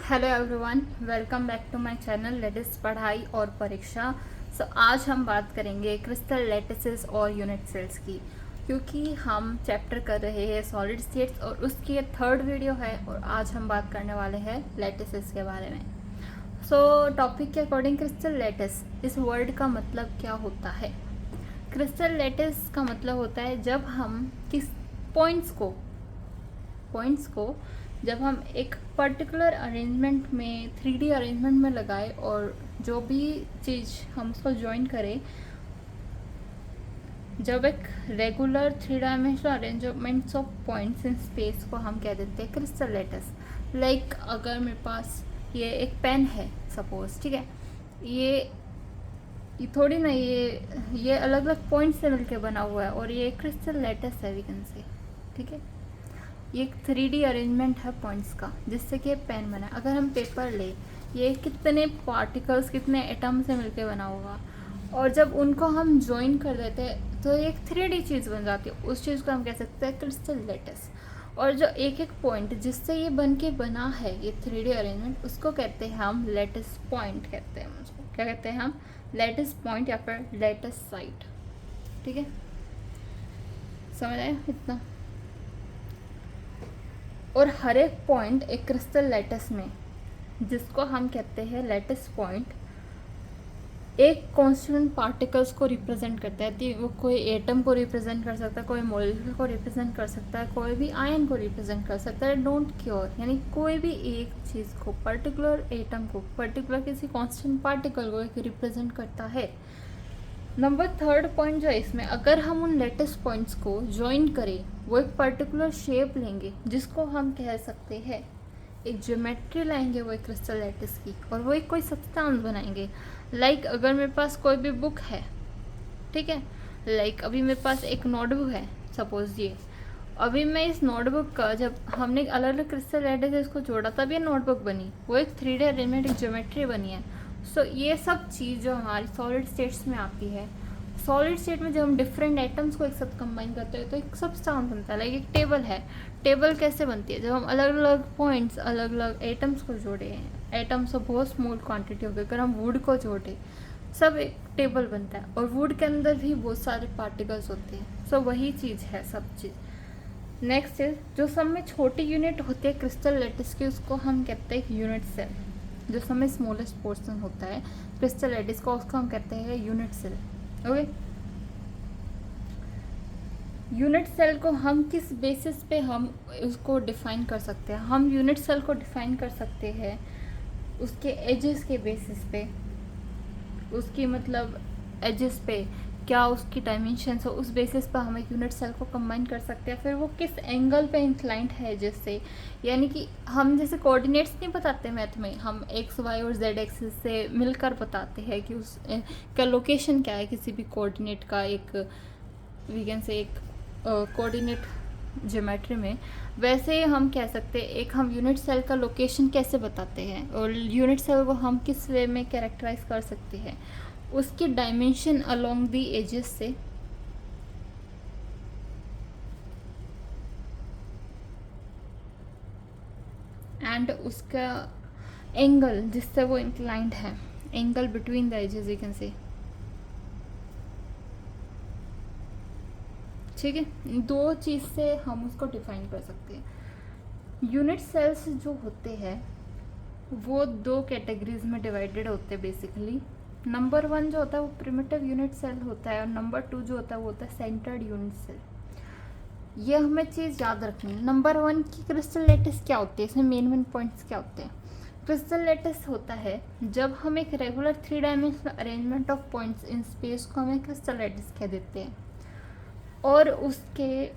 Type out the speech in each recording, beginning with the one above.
Hello everyone, welcome back to my channel लेटिस पढ़ाई और परीक्षा। आज हम बात करेंगे क्रिस्टल लैटिसेस और यूनिट सेल्स की, क्योंकि हम चैप्टर कर रहे हैं सॉलिड स्टेट्स और उसकी ये थर्ड वीडियो है और आज हम बात करने वाले हैं लैटिसेस के बारे में। टॉपिक के अकॉर्डिंग क्रिस्टल लैटिस इस वर्ड का मतलब क्या होता है? क्रिस्टल लैटिस का मतलब होता है जब हम किस पॉइंट्स को जब हम एक पर्टिकुलर अरेंजमेंट में 3D अरेंजमेंट में लगाए और जो भी चीज़ हम उसको ज्वाइन करें, जब एक regular 3 dimensional arrangements of points in space को हम कह देते हैं क्रिस्टल लैटिस। लाइक अगर मेरे पास ये एक पेन है सपोज, ठीक है, ये थोड़ी ना ये अलग अलग पॉइंट से मिलके बना हुआ है और ये क्रिस्टल लैटिस है, वी कैन से, ठीक है। ये एक 3D अरेंजमेंट है पॉइंट्स का जिससे कि पेन बना। अगर हम पेपर ले, ये कितने पार्टिकल्स, कितने एटम से मिलके बना होगा और जब उनको हम ज्वाइन कर देते हैं तो एक 3D चीज़ बन जाती है। उस चीज़ को हम कह सकते हैं क्रिस्टल लैटिस। और जो एक एक पॉइंट जिससे ये बन के बना है, ये 3D अरेंजमेंट, उसको कहते हैं हम लैटिस पॉइंट कहते हैं। उसको क्या कहते हैं हम? लैटिस पॉइंट या फिर लैटिस साइट, ठीक है। समझ आया इतना? और हर एक पॉइंट एक क्रिस्टल लैटिस में, जिसको हम कहते हैं लैटिस पॉइंट, एक कॉन्स्टिट्यूएंट पार्टिकल्स को रिप्रेजेंट करता है। वो कोई एटम को रिप्रेजेंट कर सकता है, कोई मॉलिक्यूल को रिप्रेजेंट कर सकता है, कोई भी आयन को रिप्रेजेंट कर सकता है। डोंट केयर, यानी कोई भी एक चीज़ को, पर्टिकुलर एटम को, पर्टिकुलर किसी कॉन्स्टेंट पार्टिकल को एक रिप्रेजेंट करता है। नंबर थर्ड पॉइंट जो है इसमें, अगर हम उन लैटिस पॉइंट्स को ज्वाइन करें, वो एक पर्टिकुलर शेप लेंगे जिसको हम कह सकते हैं, एक ज्योमेट्री लाएंगे वो एक क्रिस्टल लैटिस की, और वो एक कोई सब्सटेंस बनाएंगे। लाइक अगर मेरे पास कोई भी बुक है, ठीक है, लाइक अभी मेरे पास एक नोटबुक है सपोज, ये अभी मैं इस नोटबुक का, जब हमने अलग अलग क्रिस्टल लैटिस इसको जोड़ा तब ये नोटबुक बनी, वो एक 3D अरेंजमेंट, एक ज्योमेट्री बनी है। ये सब चीज़ जो हमारी सॉलिड स्टेट्स में आती है, सॉलिड स्टेट में जब हम डिफरेंट एटम्स को एक साथ कंबाइन करते हैं तो एक सब्सटेंस बनता है। लाइक एक टेबल है, टेबल कैसे बनती है? जब हम अलग अलग पॉइंट्स, अलग अलग एटम्स को जोड़े हैं, एटम्स ऑफ बहुत स्मॉल क्वांटिटी हो गए, अगर हम वुड को जोड़े, सब एक टेबल बनता है। और वुड के अंदर भी बहुत सारे पार्टिकल्स होते हैं। वही चीज़ है सब चीज़। नेक्स्ट इज, जो सब में छोटी यूनिट होती है क्रिस्टल लैटिस की, उसको हम कहते हैं यूनिट सेल। जो सब में स्मॉलेस्ट पोर्शन होता है क्रिस्टल लैटिस का, उसको हम कहते हैं unit cell. Okay, unit cell को हम किस बेसिस पे हम उसको डिफाइन कर सकते हैं? हम यूनिट सेल को डिफाइन कर सकते हैं उसके एजेस के बेसिस पे, उसकी मतलब एजेस पे क्या उसकी डायमेंशन हो, उस बेसिस पर हम एक यूनिट सेल को कंबाइन कर सकते हैं। फिर वो किस एंगल पे इंक्लाइंट है एजेस से, यानी कि हम जैसे कोऑर्डिनेट्स नहीं बताते मैथ में, हम एक्स वाई और जेड एक्सिस से मिलकर बताते हैं कि उस का लोकेशन क्या है किसी भी कोऑर्डिनेट का, एक वीगन से एक कोऑर्डिनेट ज्योमेट्री में। वैसे ही हम कह सकते हैं एक हम यूनिट सेल का लोकेशन कैसे बताते हैं और यूनिट सेल को हम किस वे में कैरेक्टराइज कर सकते हैं, उसकी डायमेंशन अलोंग दी एजेस से, एंड उसका एंगल जिससे वो इंक्लाइंड है, angle between the edges, you can say, ठीक है। दो चीज़ से हम उसको डिफाइन कर सकते हैं। यूनिट सेल्स जो होते हैं वो दो कैटेगरीज में डिवाइडेड होते हैं बेसिकली। नंबर 1 जो होता है वो प्रिमिटिव यूनिट सेल होता है और नंबर 2 जो होता है वो होता है सेंटर्ड यूनिट सेल। ये हमें चीज़ याद रखनी है। नंबर 1 की क्रिस्टल लैटिस क्या होती है, इसमें मेन पॉइंट्स क्या होते हैं? क्रिस्टल लैटिस होता है जब हम एक regular 3 dimensional arrangement of points in space को हमें क्रिस्टल लैटिस कह देते हैं, और उसके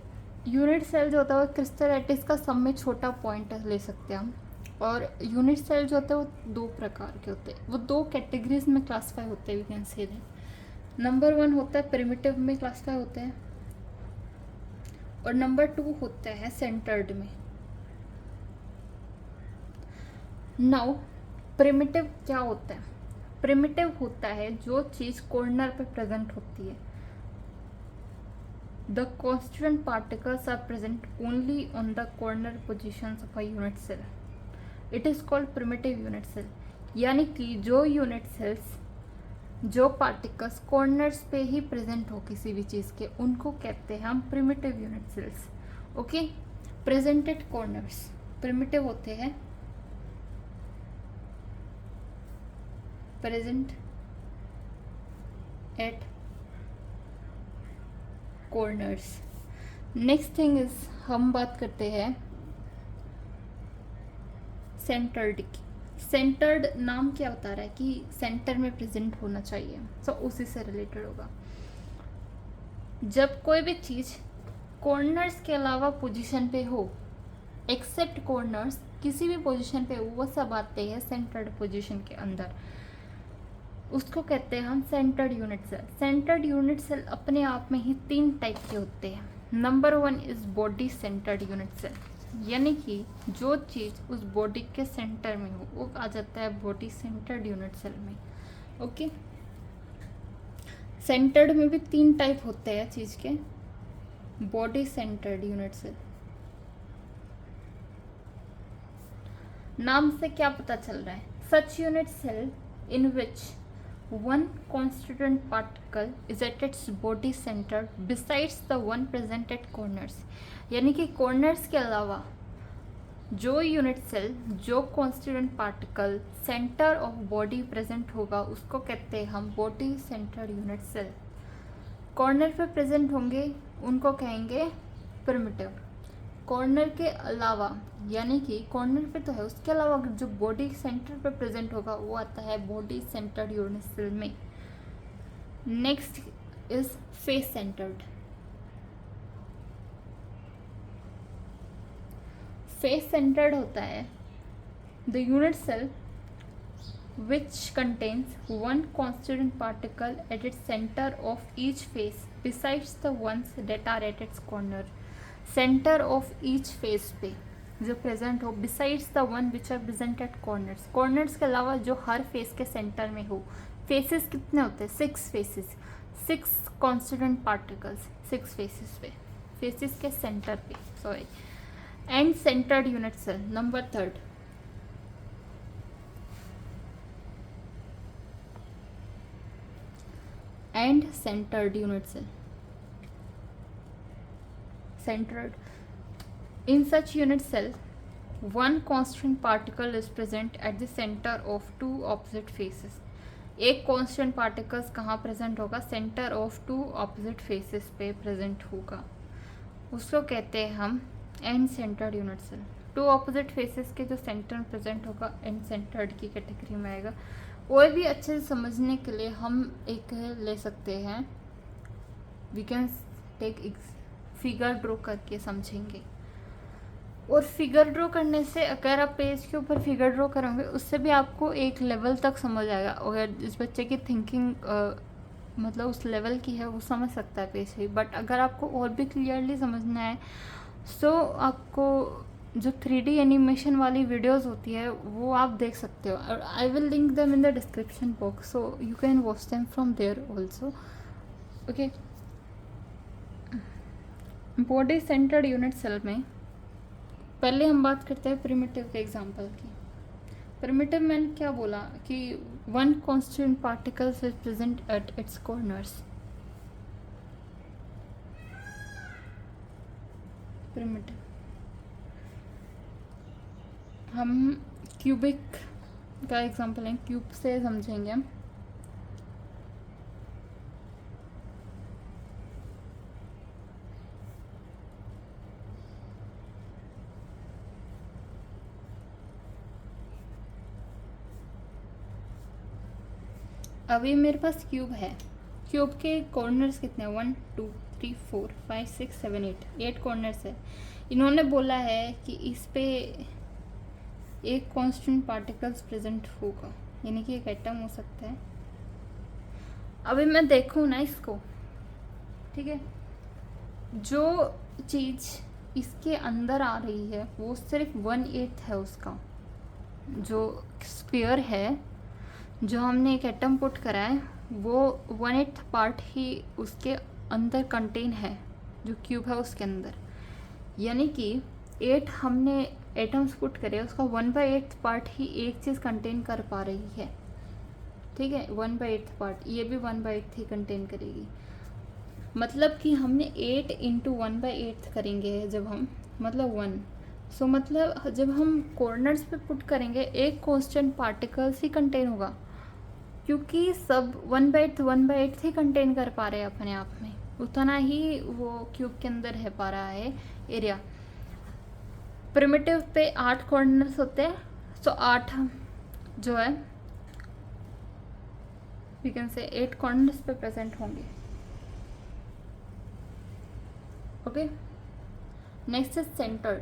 यूनिट सेल जो होता है वो क्रिस्टल लैटिस का सब में छोटा पॉइंट ले सकते हैं हम। और यूनिट सेल जो होता है वो दो प्रकार के होते हैं, वो दो कैटेगरीज में क्लासीफाई होते हैं, we can say that. Number 1 होता है प्रिमिटिव में क्लासीफाई होते हैं और नंबर 2 होता है सेंटर्ड में। नाउ प्रिमिटिव क्या होता है? प्रिमिटिव होता है जो चीज़ कॉर्नर पे प्रेजेंट होती है। The constituent particles are present only on the corner positions of a unit cell. It is called primitive unit cell. यानी कि जो यूनिट सेल्स, जो पार्टिकल्स कॉर्नर्स पे ही प्रेजेंट हो किसी भी चीज़ के, उनको कहते हैं हम primitive unit cells. Okay, presented corners primitive होते हैं, present at corners. Next thing is, हम बात करते हैं सेंटर्ड की। सेंटर्ड नाम क्या बता रहा है कि सेंटर में प्रेजेंट होना चाहिए, सो उसी से रिलेटेड होगा। जब कोई भी चीज़ कॉर्नर्स के अलावा पोजीशन पे हो, एक्सेप्ट कॉर्नर्स, किसी भी पोजीशन पे हो, वो सब आते हैं सेंटर्ड पोजीशन के अंदर, उसको कहते हैं हम centred unit cell. Centred unit cell अपने आप में ही 3 टाइप के होते हैं। Number 1 is body centred unit cell, यानी कि जो चीज़ उस बॉडी के सेंटर में हो वो आ जाता है बॉडी सेंटर्ड यूनिट सेल में। ओके, सेंटर्ड में भी 3 टाइप होते हैं चीज़ के। बॉडी सेंटर्ड यूनिट सेल, नाम से क्या पता चल रहा है? सच unit cell in which one constituent particle is at its body center besides the one present at corners। यानी कि कॉर्नर्स के अलावा जो यूनिट सेल, जो constituent particle centre of body present होगा, उसको कहते हैं हम body centred unit cell. Corner पे प्रेजेंट होंगे उनको कहेंगे प्रिमिटिव। कॉर्नर के अलावा, यानी कि कॉर्नर पे तो है, उसके अलावा जो बॉडी सेंटर पे प्रेजेंट होगा वो आता है बॉडी सेंटर्ड यूनिट सेल में। Next is face centred. Face centred होता है the unit cell which contains one constituent particle at its center of each face besides the ones that are at its corner। Centre of each face पे जो present हो, besides the one which are present at corners. Corners के अलावा जो हर face के centre में हो। Faces कितने होते हैं? 6 फेसेस, 6 कॉन्स्टिट्यूएंट पार्टिकल्स 6 फेसेस पे, फेसेस के सेंटर पे, sorry. End centred unit cell number 3, end centred unit cell. Centered. In such unit cell, one constant particle is present at the center of 2 opposite faces। एक constant particles कहाँ present होगा? Center of 2 opposite faces पे present होगा, उसको कहते हैं हम end centered unit cell। 2 opposite faces के जो center में present होगा end centered की कैटेगरी में आएगा। और भी अच्छे से समझने के लिए हम एक ले सकते हैं, we can take figure draw करके समझेंगे। और फिगर ड्रॉ करने से, अगर आप पेज के ऊपर फिगर ड्रॉ करोगे, उससे भी आपको एक लेवल तक समझ आएगा। अगर जिस बच्चे की थिंकिंग मतलब उस लेवल की है वो समझ सकता है पेज से। बट अगर आपको और भी क्लियरली समझना है सो आपको जो 3D एनिमेशन वाली वीडियोस होती है वो आप देख सकते हो, और I will link them in the description box, so you can watch them from there also. Okay, body centred unit cell में पहले हम बात करते हैं प्रिमिटिव के एग्जांपल की। प्रिमिटिव मैंने क्या बोला कि one constituent particles is present at its corners. Primitive हम क्यूबिक का एग्जांपल है, क्यूब से समझेंगे हम। अभी मेरे पास क्यूब है, क्यूब के कॉर्नर्स कितने हैं? 1 2 3 4 5 6 7 8 कॉर्नर्स है। इन्होंने बोला है कि इस पे एक कांस्टेंट पार्टिकल्स प्रेजेंट होगा, यानी कि एक एटम हो सकता है। अभी मैं देखूँ ना इसको, ठीक है, जो चीज़ इसके अंदर आ रही है वो सिर्फ 1/8 है उसका। जो स्फीयर है, जो हमने एक एटम पुट करा है, वो 1/8 पार्ट ही उसके अंदर कंटेन है, जो क्यूब है उसके अंदर। यानी कि 8 हमने एटम्स पुट करें, उसका 1/8 पार्ट ही एक चीज़ कंटेन कर पा रही है, ठीक है, 1/8 पार्ट, ये भी 1/8 ही कंटेन करेगी। मतलब कि हमने 8 इंटू 1/8 करेंगे जब हम, मतलब 1, सो मतलब जब हम कॉर्नर्स पे पुट करेंगे एक कांस्टेंट पार्टिकल्स ही कंटेन होगा, क्योंकि सब 1/8 ही कंटेन कर पा रहे हैं अपने आप में, उतना ही वो क्यूब के अंदर रह पा रहा है एरिया। प्रिमिटिव पे 8 कॉर्नर्स होते हैं, सो 8 जो है वी कैन से 8 कॉर्नर्स पे प्रेजेंट होंगे। Okay, next is centred,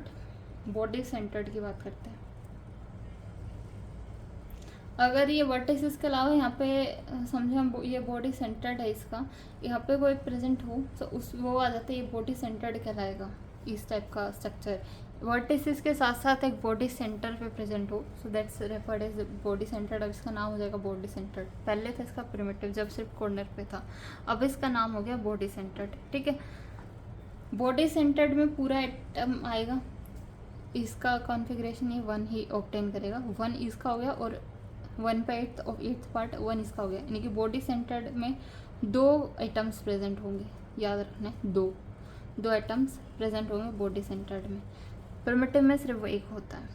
body centred की बात करते हैं। अगर ये वर्टिसेस के अलावा यहाँ पे समझे हम ये बॉडी सेंटर्ड है, इसका यहाँ पे कोई प्रेजेंट हो तो उस वो आ जाता है, ये बॉडी सेंटर्ड कहलाएगा, इस टाइप का स्ट्रक्चर। वर्टिसेस के साथ साथ एक बॉडी सेंटर पे प्रेजेंट हो, so that's referred as body centred. अब इसका नाम हो जाएगा बॉडी सेंटर्ड। पहले था इसका प्रिमिटिव जब सिर्फ कॉर्नर पे था, अब इसका नाम हो गया बॉडी सेंटर्ड, ठीक है। बॉडी सेंटर्ड में पूरा एटम आएगा, इसका कॉन्फ़िगरेशन ये 1 ही ऑब्टेन करेगा, 1 इसका हो गया और 1/8 ऑफ 8th पार्ट 1 इसका हो गया, यानी कि बॉडी सेंटर्ड में 2 एटम्स प्रेजेंट होंगे, याद रखना है, 2 एटम्स प्रेजेंट होंगे बॉडी सेंटर्ड में। प्रिमिटिव में सिर्फ 1 होता है।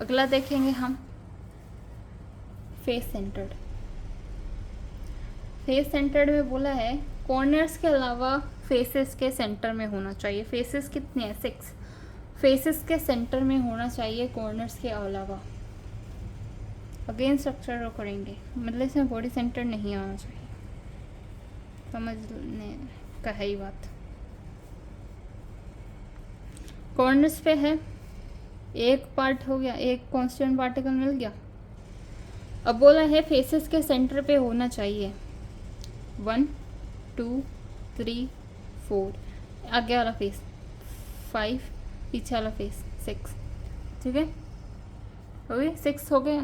अगला देखेंगे हम फेस सेंटर्ड। फेस सेंटर्ड में बोला है कॉर्नर्स के अलावा फेसेस के सेंटर में होना चाहिए। फेसेस कितने हैं? 6 फेसेस के सेंटर में होना चाहिए कॉर्नर्स के अलावा। अगेन स्ट्रक्चर करेंगे, मतलब इसमें बॉडी सेंटर नहीं आना चाहिए, समझने का है ही बात। कॉर्नर्स पे है, एक पार्ट हो गया, एक कांस्टेंट पार्टिकल मिल गया। अब बोला है फेसेस के सेंटर पे होना चाहिए 1 2 3 4, आगे वाला फेस 5, पीछे वाला फेस 6, ठीक है, हो गए 6 हो गए।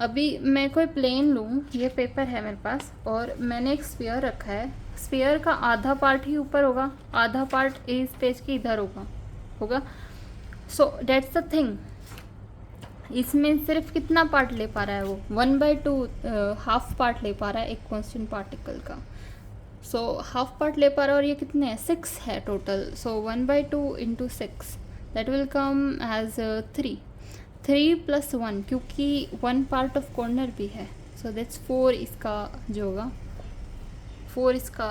अभी मैं कोई प्लेन लूँ, ये पेपर है मेरे पास और मैंने एक स्फीयर रखा है, स्फीयर का आधा पार्ट ही ऊपर होगा, आधा पार्ट इस पेज के इधर होगा। सो डेट्स द थिंग, इसमें सिर्फ कितना पार्ट ले पा रहा है वो 1/2 हाफ पार्ट ले पा रहा है एक कांस्टेंट पार्टिकल का। सो हाफ पार्ट ले पा रहा है और ये कितने हैं? 6 है total. So 1/2 into 6 that will come as 3 + 1, क्योंकि 1 पार्ट ऑफ कॉर्नर भी है, सो दैट्स 4 इसका जो होगा, 4 इसका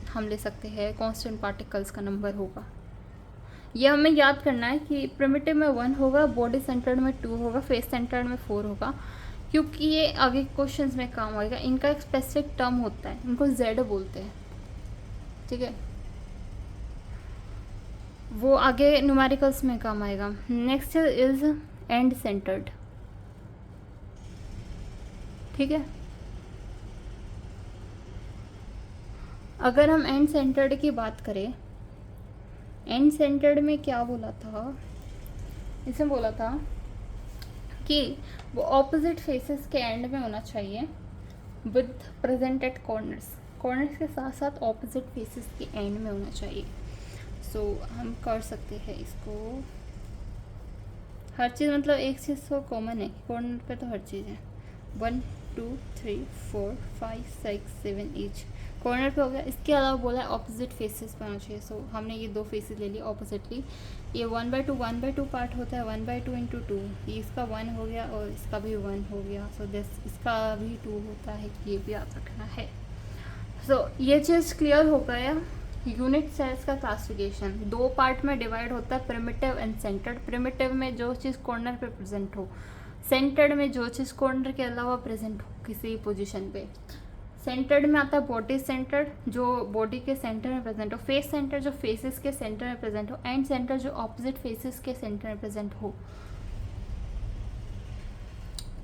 हम ले सकते हैं कांस्टेंट पार्टिकल्स का नंबर होगा। ये हमें याद करना है कि प्रिमिटिव में 1 होगा, बॉडी सेंटर्ड में 2 होगा, फेस सेंटर्ड में 4 होगा, क्योंकि ये आगे क्वेश्चंस में काम आएगा। इनका एक स्पेसिफिक टर्म होता है, इनको जेड बोलते हैं, ठीक है, वो आगे न्यूमेरिकल्स में काम आएगा। नेक्स्ट इज एंड सेंटर्ड, ठीक है। अगर हम एंड सेंटर्ड की बात करें, एंड सेंटर्ड में क्या बोला था, इसमें बोला था कि वो ऑपोजिट फेसेस के एंड में होना चाहिए with present at corners, corners के साथ साथ ऑपोजिट फेसेस के एंड में होना चाहिए। सो हम कर सकते हैं इसको, हर चीज़ मतलब एक चीज़ तो कॉमन है, कॉर्नर पे तो हर चीज़ है। 1 2 3 4 5 6 7 ईच कॉर्नर पे हो गया। इसके अलावा बोला है ऑपोजिट फेसेस पे होना चाहिए। सो हमने ये 2 फेसेस ले लिए ऑपोजिटली। ये 1/2 पार्ट होता है, 1/2 इंटू 2, ये इसका 1 हो गया और इसका भी 1 हो गया। सो दिस इसका भी 2 होता है, ये भी याद रखना है। सो ये चीज़ क्लियर हो गया। यूनिट सेल्स का क्लासिफिकेशन 2 पार्ट में डिवाइड होता है, प्रिमिटिव एंड सेंटर्ड। प्रिमिटिव में जो चीज़ कॉर्नर पे प्रेजेंट हो, सेंटर्ड में जो चीज़ कॉर्नर के अलावा प्रेजेंट हो किसी पोजीशन पे। सेंटर्ड में आता है बॉडी सेंटर्ड, जो बॉडी के सेंटर में प्रेजेंट हो, फेस सेंटर जो फेसेस के सेंटर में प्रेजेंट हो, एंड सेंटर जो ऑपोजिट फेसेस के सेंटर में प्रेजेंट हो,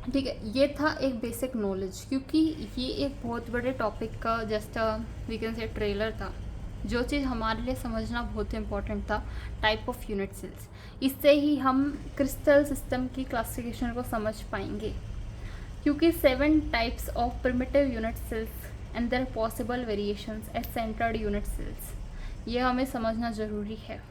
ठीक है। ये था एक बेसिक नॉलेज, क्योंकि ये एक बहुत बड़े टॉपिक का just we can say trailer था। जो चीज़ हमारे लिए समझना बहुत इंपॉर्टेंट था, टाइप ऑफ यूनिट सेल्स। इससे ही हम क्रिस्टल सिस्टम की क्लासिफिकेशन को समझ पाएंगे, क्योंकि 7 types of primitive unit cells and their possible variations at centred unit cells, ये हमें समझना ज़रूरी है।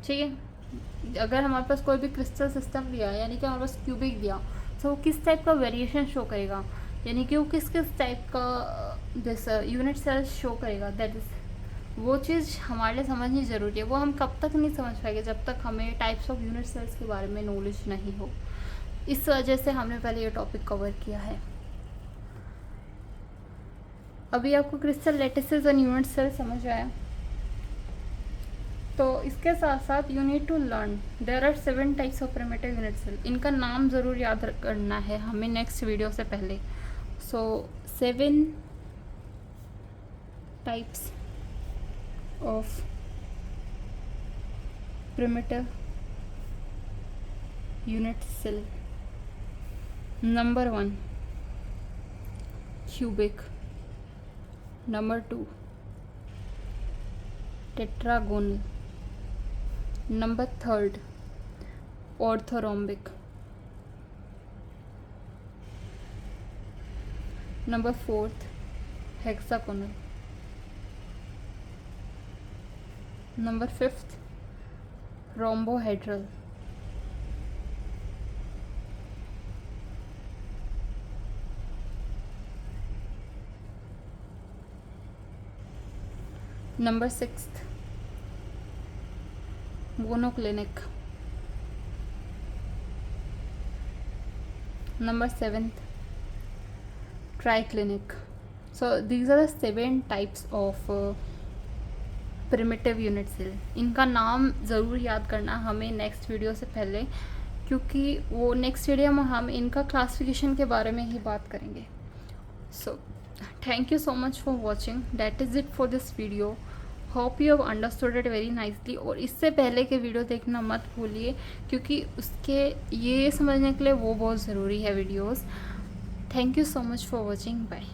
ठीक है। अगर हमारे पास कोई भी क्रिस्टल सिस्टम दिया है, यानी कि हमारे पास क्यूबिक दिया, तो वो किस टाइप का वेरिएशन शो करेगा, यानी कि वो किस किस टाइप का जैसा यूनिट सेल्स शो करेगा, दैट इज़ वो चीज़ हमारे लिए समझनी ज़रूरी है। वो हम कब तक नहीं समझ पाएंगे, जब तक हमें टाइप्स ऑफ यूनिट सेल्स के बारे में नॉलेज नहीं हो। इस वजह से हमने पहले ये टॉपिक कवर किया है। अभी आपको क्रिस्टल लैटिसेस और यूनिट सेल समझ आया। तो इसके साथ साथ you need to learn there are 7 types of primitive unit cell. इनका नाम ज़रूर याद करना है हमें नेक्स्ट वीडियो से पहले। So 7 types of primitive unit cell. Number 1 cubic, number 2 tetragonal, number 3 orthorhombic, number 4 hexagonal, number 5 rhombohedral, number 6 monoclinic, number 7 triclinic. So these are the 7 types of primitive unit cell. इनका नाम ज़रूर याद करना हमें next video से पहले, क्योंकि वो नेक्स्ट वीडियो में हम इनका क्लासिफिकेशन के बारे में ही बात करेंगे। So thank you so much for watching, that is it for this video. Hope you have understood it very nicely. और इससे पहले के वीडियो देखना मत भूलिए, क्योंकि उसके ये समझने के लिए वो बहुत ज़रूरी है videos. Thank you so much for watching, bye.